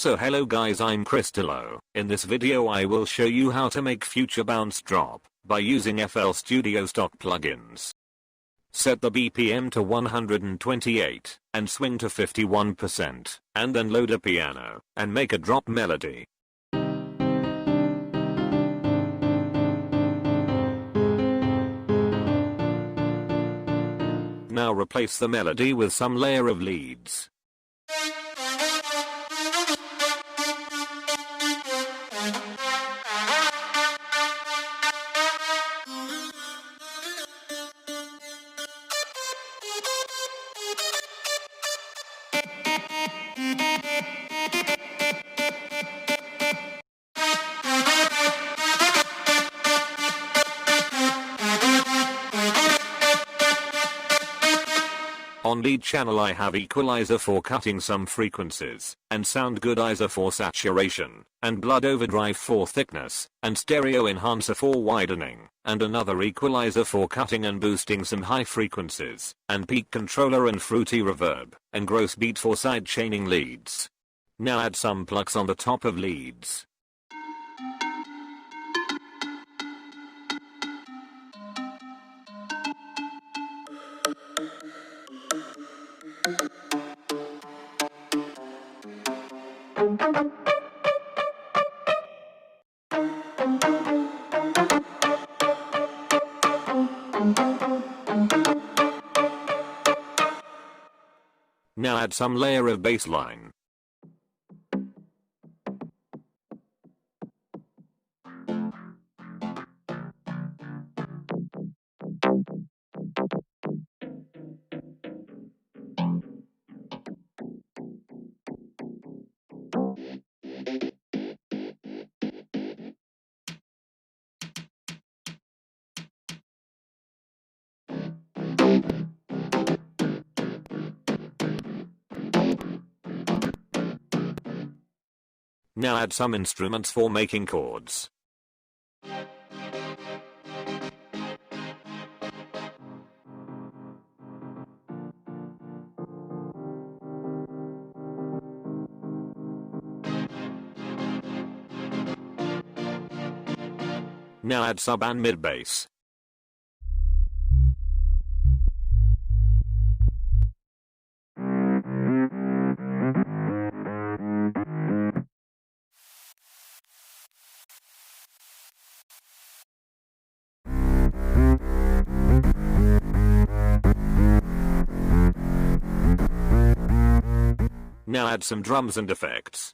So hello guys, I'm Cristallo. In this video I will show you how to make future bounce drop by using FL Studio stock plugins. Set the BPM to 128 and swing to 51% and then load a piano and make a drop melody. Now replace the melody with some layer of leads. On lead channel I have equalizer for cutting some frequencies, and sound goodizer for saturation, and blood overdrive for thickness, and stereo enhancer for widening, and another equalizer for cutting and boosting some high frequencies, and peak controller and fruity reverb, and gross beat for side chaining leads. Now add some plucks on the top of leads. Now add some layer of bassline. Now add some instruments for making chords. Now add sub and mid bass. Now add some drums and effects.